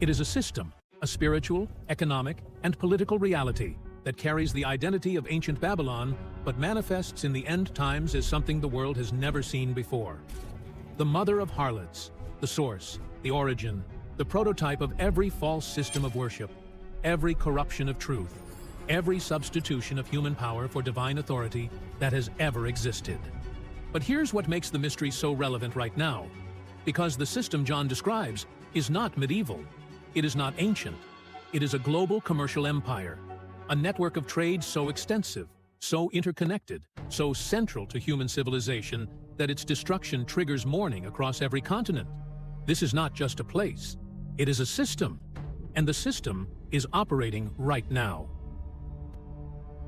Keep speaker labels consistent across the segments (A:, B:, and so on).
A: It is a system, a spiritual, economic, and political reality that carries the identity of ancient Babylon but manifests in the end times as something the world has never seen before. The mother of harlots, the source, the origin, the prototype of every false system of worship, every corruption of truth, every substitution of human power for divine authority that has ever existed. But here's what makes the mystery so relevant right now. Because the system John describes is not medieval, it is not ancient, it is a global commercial empire, a network of trade so extensive, so interconnected, so central to human civilization that its destruction triggers mourning across every continent. This is not just a place, it is a system, and the system is operating right now.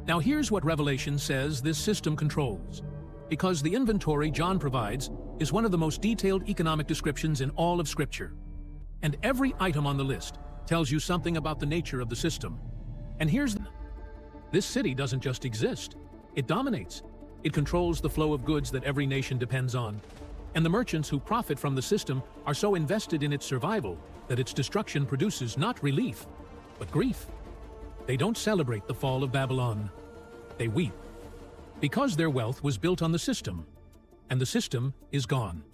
A: Now here's what Revelation says this system controls. Because the inventory John provides is one of the most detailed economic descriptions in all of Scripture. And every item on the list tells you something about the nature of the system. And this city doesn't just exist, it dominates. It controls the flow of goods that every nation depends on. And the merchants who profit from the system are so invested in its survival that its destruction produces not relief, but grief. They don't celebrate the fall of Babylon. They weep. Because their wealth was built on the system, and the system is gone.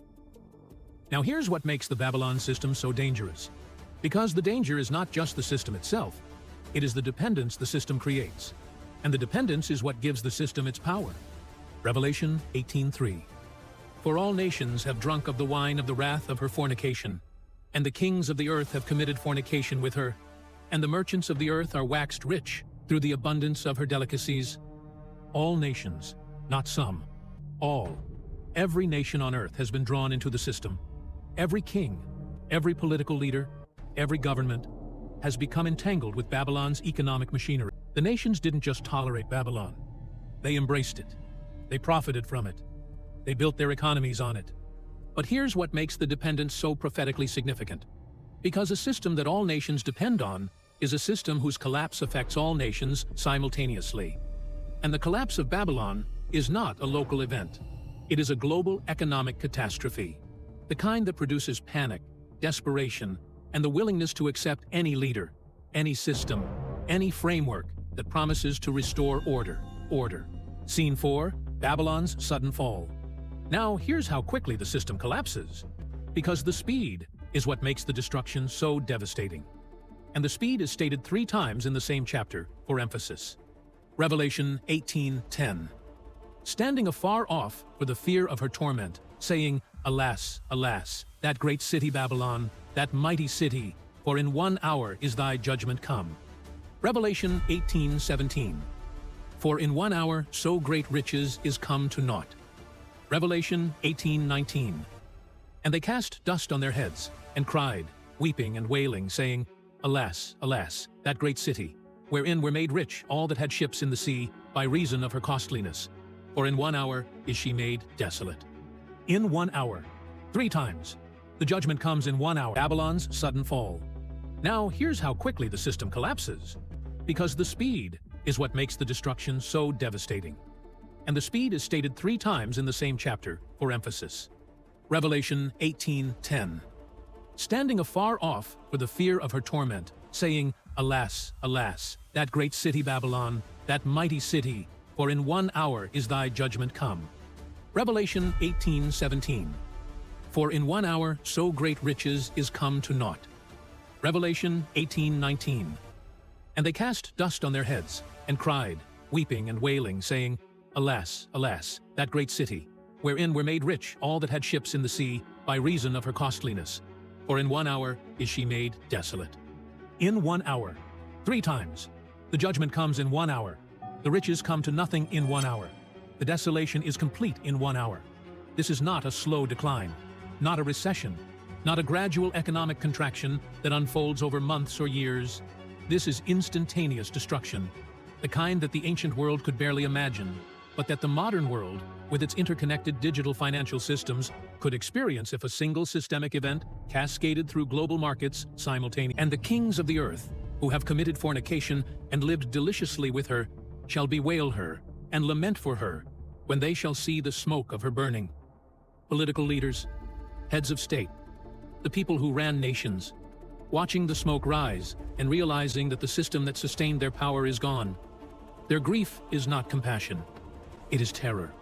A: Now here's what makes the Babylon system so dangerous. Because the danger is not just the system itself, it is the dependence the system creates. And the dependence is what gives the system its power. Revelation 18:3. For all nations have drunk of the wine of the wrath of her fornication, and the kings of the earth have committed fornication with her, and the merchants of the earth are waxed rich through the abundance of her delicacies. All nations, not some, all, every nation on earth has been drawn into the system. Every king, every political leader, every government has become entangled with Babylon's economic machinery. The nations didn't just tolerate Babylon. They embraced it. They profited from it. They built their economies on it. But here's what makes the dependence so prophetically significant. Because a system that all nations depend on is a system whose collapse affects all nations simultaneously. And the collapse of Babylon is not a local event. It is a global economic catastrophe. The kind that produces panic, desperation, and the willingness to accept any leader, any system, any framework that promises to restore order. Scene 4, Babylon's sudden fall. Now here's how quickly the system collapses. Because the speed is what makes the destruction so devastating. And the speed is stated 3 times in the same chapter for emphasis. Revelation 18:10. Standing afar off for the fear of her torment, saying, Alas, alas, that great city Babylon, that mighty city, for in 1 hour is thy judgment come. Revelation 18:17. For in 1 hour so great riches is come to naught. Revelation 18:19. And they cast dust on their heads, and cried, weeping and wailing, saying, Alas, alas, that great city, wherein were made rich all that had ships in the sea, by reason of her costliness. For in 1 hour is she made desolate. In 1 hour. 3 times. The judgment comes in 1 hour. Babylon's sudden fall. Now here's how quickly the system collapses. Because the speed is what makes the destruction so devastating. And the speed is stated 3 times in the same chapter for emphasis. Revelation 18:10. Standing afar off for the fear of her torment, saying, Alas, alas, that great city Babylon, that mighty city, for in 1 hour is thy judgment come. Revelation 18:17. For in 1 hour so great riches is come to naught. Revelation 18:19. And they cast dust on their heads, and cried, weeping and wailing, saying, Alas, alas, that great city, wherein were made rich all that had ships in the sea, by reason of her costliness. For in 1 hour is she made desolate. In 1 hour. 3 times. The judgment comes in 1 hour. The riches come to nothing in 1 hour. The desolation is complete in 1 hour. This is not a slow decline, not a recession, not a gradual economic contraction that unfolds over months or years. This is instantaneous destruction, the kind that the ancient world could barely imagine, but that the modern world, with its interconnected digital financial systems, could experience if a single systemic event cascaded through global markets simultaneously. And the kings of the earth, who have committed fornication and lived deliciously with her, shall bewail her and lament for her when they shall see the smoke of her burning. Political leaders, heads of state, the people who ran nations, watching the smoke rise and realizing that the system that sustained their power is gone. Their grief is not compassion, it is terror.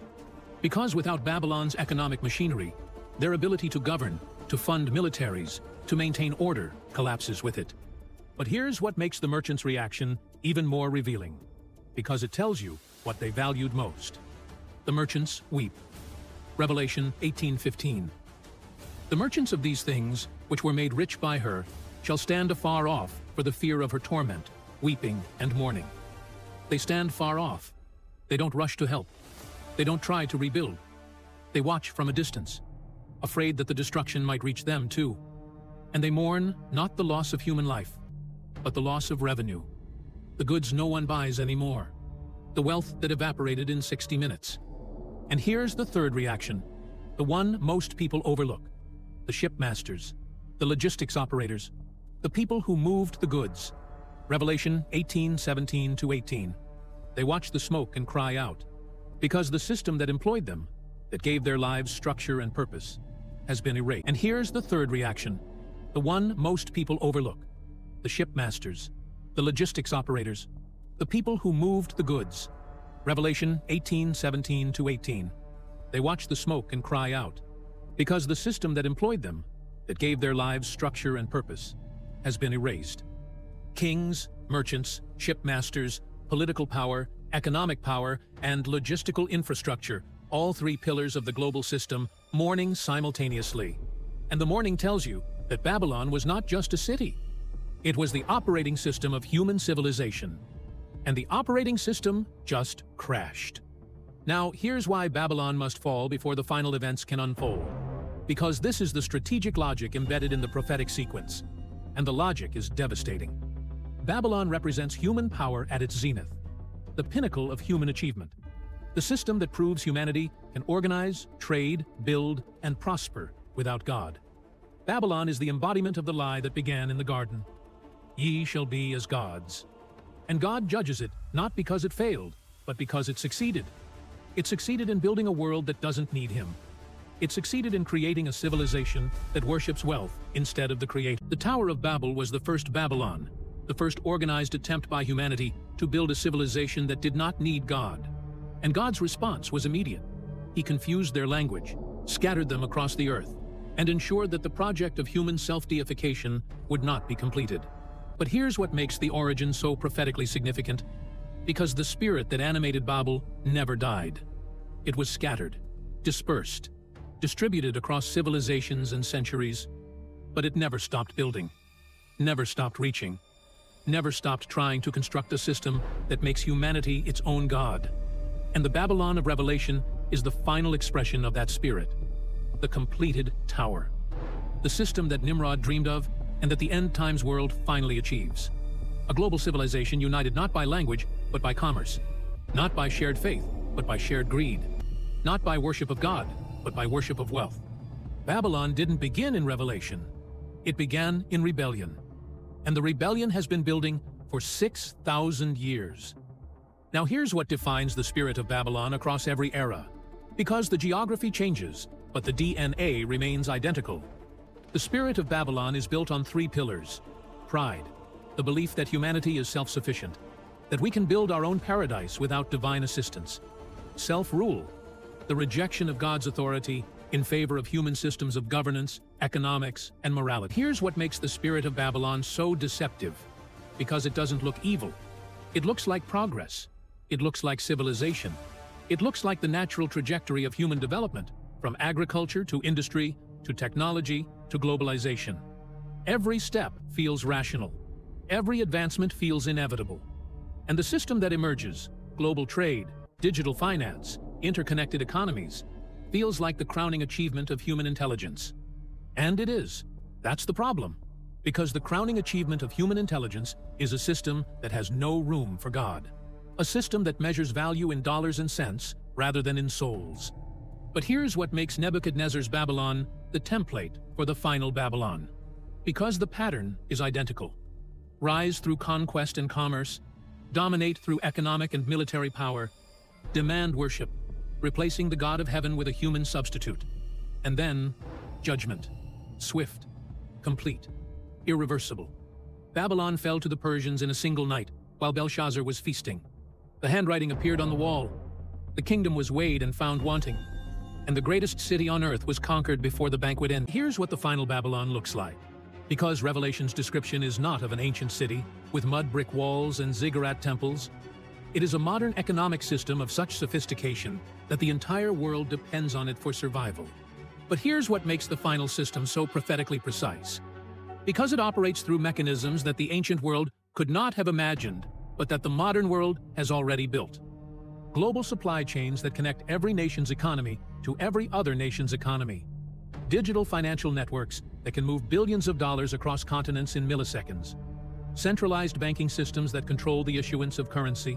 A: Because without Babylon's economic machinery, their ability to govern, to fund militaries, to maintain order collapses with it. But here's what makes the merchants' reaction even more revealing, because it tells you what they valued most. The merchants weep. Revelation 18:15. The merchants of these things, which were made rich by her, shall stand afar off for the fear of her torment, weeping and mourning. They stand far off. They don't rush to help. They don't try to rebuild. They watch from a distance, afraid that the destruction might reach them too. And they mourn not the loss of human life, but the loss of revenue, the goods no one buys anymore, the wealth that evaporated in 60 minutes. And here's the third reaction, the one most people overlook: the shipmasters, the logistics operators, the people who moved the goods. Revelation 18:17-18. They watch the smoke and cry out, because the system that employed them, that gave their lives structure and purpose, has been erased. And here's the third reaction, the one most people overlook: the shipmasters, the logistics operators, the people who moved the goods. Revelation 18:17-18. They watch the smoke and cry out, because the system that employed them, that gave their lives structure and purpose, has been erased. Kings, merchants, shipmasters, political power, economic power, and logistical infrastructure, all three pillars of the global system, mourning simultaneously. And the mourning tells you that Babylon was not just a city. It was the operating system of human civilization. And the operating system just crashed. Now, here's why Babylon must fall before the final events can unfold. Because this is the strategic logic embedded in the prophetic sequence. And the logic is devastating. Babylon represents human power at its zenith, the pinnacle of human achievement. The system that proves humanity can organize, trade, build, and prosper without God. Babylon is the embodiment of the lie that began in the garden. Ye shall be as gods. And God judges it not because it failed, but because it succeeded. It succeeded in building a world that doesn't need him. It succeeded in creating a civilization that worships wealth instead of the Creator. The Tower of Babel was the first Babylon, the first organized attempt by humanity to build a civilization that did not need God. And God's response was immediate. He confused their language, scattered them across the earth, and ensured that the project of human self-deification would not be completed. But here's what makes the origin so prophetically significant. Because the spirit that animated Babel never died. It was scattered, dispersed, distributed across civilizations and centuries, but it never stopped building, never stopped reaching, never stopped trying to construct a system that makes humanity its own God. And the Babylon of Revelation is the final expression of that spirit, the completed tower, the system that Nimrod dreamed of and that the end times world finally achieves. A global civilization united not by language, but by commerce, not by shared faith, but by shared greed, not by worship of God, but by worship of wealth. Babylon didn't begin in Revelation. It began in rebellion. And the rebellion has been building for 6,000 years. Now here's what defines the spirit of Babylon across every era. Because the geography changes, but the DNA remains identical. The spirit of Babylon is built on three pillars: pride, the belief that humanity is self-sufficient, that we can build our own paradise without divine assistance; self-rule, the rejection of God's authority in favor of human systems of governance, economics, and morality. Here's what makes the spirit of Babylon so deceptive. Because it doesn't look evil. It looks like progress. It looks like civilization. It looks like the natural trajectory of human development, from agriculture to industry, to technology, to globalization. Every step feels rational. Every advancement feels inevitable. And the system that emerges, global trade, digital finance, interconnected economies, feels like the crowning achievement of human intelligence. And it is. That's the problem. Because the crowning achievement of human intelligence is a system that has no room for God. A system that measures value in dollars and cents rather than in souls. But here's what makes Nebuchadnezzar's Babylon the template for the final Babylon. Because the pattern is identical. Rise through conquest and commerce, dominate through economic and military power, demand worship, replacing the God of heaven with a human substitute. And then, judgment. Swift. Complete. irreversible. Babylon fell to the Persians in a single night, while Belshazzar was feasting. The handwriting appeared on the wall. The kingdom was weighed and found wanting, and the greatest city on earth was conquered before the banquet ended. Here's what the final Babylon looks like. Because Revelation's description is not of an ancient city, with mud brick walls and ziggurat temples, it is a modern economic system of such sophistication that the entire world depends on it for survival. But here's what makes the final system so prophetically precise. Because it operates through mechanisms that the ancient world could not have imagined, but that the modern world has already built. Global supply chains that connect every nation's economy to every other nation's economy. Digital financial networks that can move billions of dollars across continents in milliseconds. Centralized banking systems that control the issuance of currency.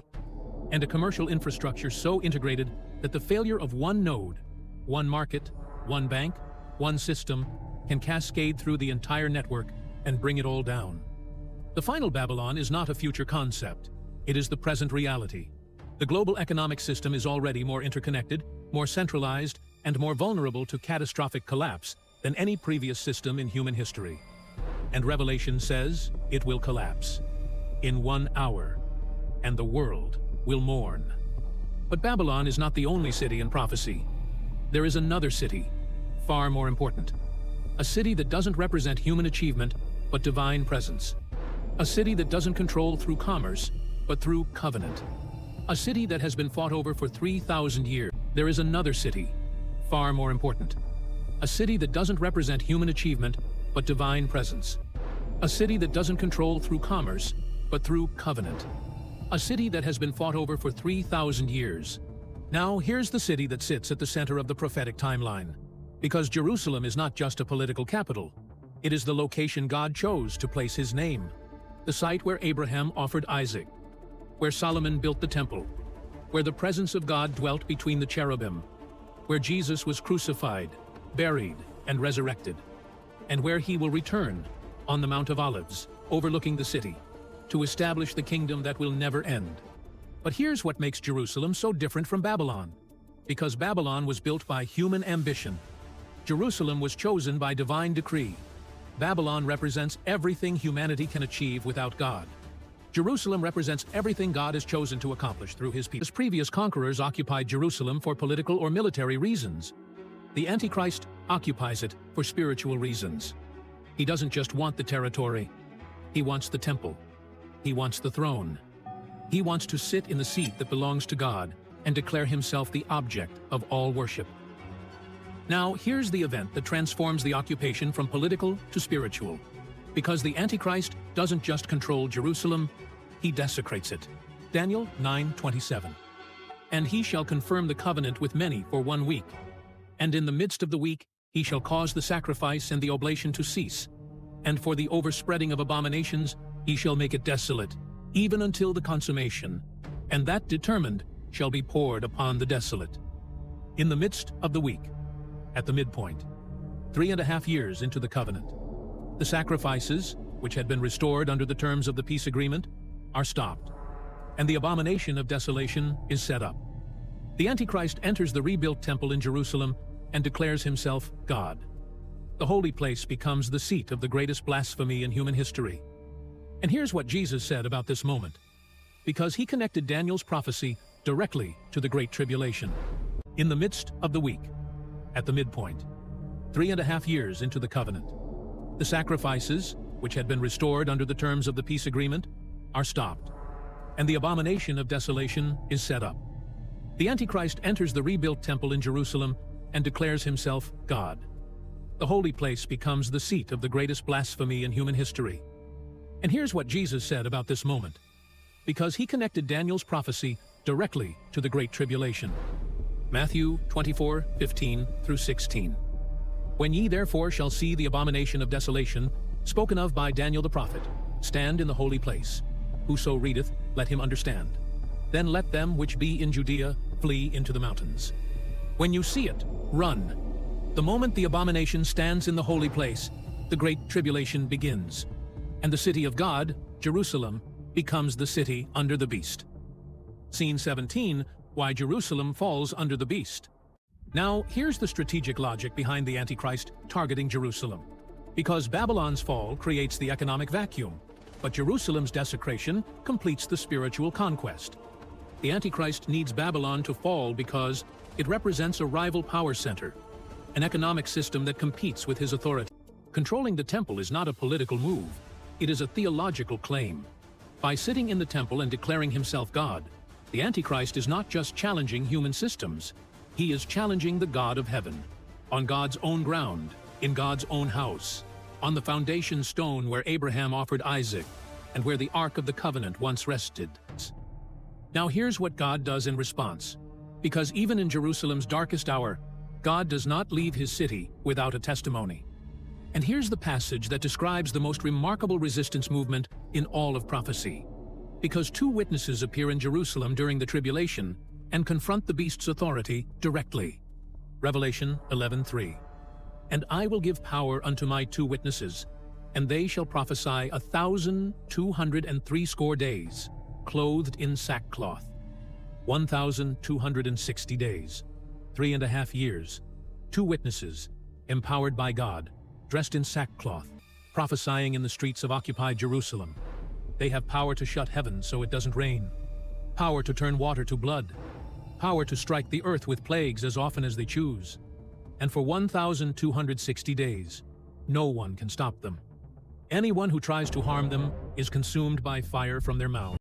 A: And a commercial infrastructure so integrated that the failure of one node, one market, one bank, one system can cascade through the entire network and bring it all down. The final Babylon is not a future concept. It is the present reality. The global economic system is already more interconnected, more centralized, and more vulnerable to catastrophic collapse than any previous system in human history. And Revelation says it will collapse in 1 hour, and the world will mourn. But Babylon is not the only city in prophecy. There is another city, far more important. A city that doesn't represent human achievement, but divine presence. A city that doesn't control through commerce, but through covenant. A city that has been fought over for 3,000 years. There is another city, far more important. A city that doesn't represent human achievement, but divine presence. A city that doesn't control through commerce, but through covenant. A city that has been fought over for 3,000 years. Now, here's the city that sits at the center of the prophetic timeline. Because Jerusalem is not just a political capital. It is the location God chose to place his name. The site where Abraham offered Isaac. Where Solomon built the temple. Where the presence of God dwelt between the cherubim. Where Jesus was crucified, buried, and resurrected. And where he will return, on the Mount of Olives, overlooking the city, to establish the kingdom that will never end. But here's what makes Jerusalem so different from Babylon. Because Babylon was built by human ambition. Jerusalem was chosen by divine decree. Babylon represents everything humanity can achieve without God. Jerusalem represents everything God has chosen to accomplish through his people. As previous conquerors occupied Jerusalem for political or military reasons, the Antichrist occupies it for spiritual reasons. He doesn't just want the territory. He wants the temple. He wants the throne. He wants to sit in the seat that belongs to God and declare himself the object of all worship. Now, here's the event that transforms the occupation from political to spiritual. Because the Antichrist doesn't just control Jerusalem, he desecrates it. Daniel 9:27. And he shall confirm the covenant with many for 1 week. And in the midst of the week, he shall cause the sacrifice and the oblation to cease. And for the overspreading of abominations, he shall make it desolate, even until the consummation. And that determined shall be poured upon the desolate. In the midst of the week, at the midpoint, 3.5 years into the covenant, the sacrifices, which had been restored under the terms of the peace agreement, are stopped, and the abomination of desolation is set up. The Antichrist enters the rebuilt temple in Jerusalem and declares himself God. The holy place becomes the seat of the greatest blasphemy in human history. And here's what Jesus said about this moment, because he connected Daniel's prophecy directly to the Great Tribulation. In the midst of the week, at the midpoint, 3.5 years into the covenant, the sacrifices, which had been restored under the terms of the peace agreement, are stopped, and the abomination of desolation is set up. The Antichrist enters the rebuilt temple in Jerusalem and declares himself God. The holy place becomes the seat of the greatest blasphemy in human history. And here's what Jesus said about this moment, because he connected Daniel's prophecy directly to the Great Tribulation. Matthew 24:15 through 16. When ye therefore shall see the abomination of desolation, spoken of by Daniel the prophet, stand in the holy place. Whoso readeth, let him understand. Then let them which be in Judea flee into the mountains. When you see it, run. The moment the abomination stands in the holy place, the great tribulation begins, and the city of God, Jerusalem, becomes the city under the beast. Scene 17, why Jerusalem falls under the beast. Now, here's the strategic logic behind the Antichrist targeting Jerusalem. Because Babylon's fall creates the economic vacuum, but Jerusalem's desecration completes the spiritual conquest. The Antichrist needs Babylon to fall because it represents a rival power center, an economic system that competes with his authority. Controlling the temple is not a political move, it is a theological claim. By sitting in the temple and declaring himself God, the Antichrist is not just challenging human systems, he is challenging the God of heaven, on God's own ground, in God's own house, on the foundation stone where Abraham offered Isaac, and where the Ark of the Covenant once rested. Now here's what God does in response. Because even in Jerusalem's darkest hour, God does not leave his city without a testimony. And here's the passage that describes the most remarkable resistance movement in all of prophecy. Because two witnesses appear in Jerusalem during the tribulation and confront the beast's authority directly. Revelation 11:3. And I will give power unto my two witnesses, and they shall prophesy 1,260 days, clothed in sackcloth. 1,260 days, 3.5 years. Two witnesses, empowered by God, dressed in sackcloth, prophesying in the streets of occupied Jerusalem. They have power to shut heaven so it doesn't rain, power to turn water to blood, power to strike the earth with plagues as often as they choose. And for 1,260 days, no one can stop them. Anyone who tries to harm them is consumed by fire from their mouths.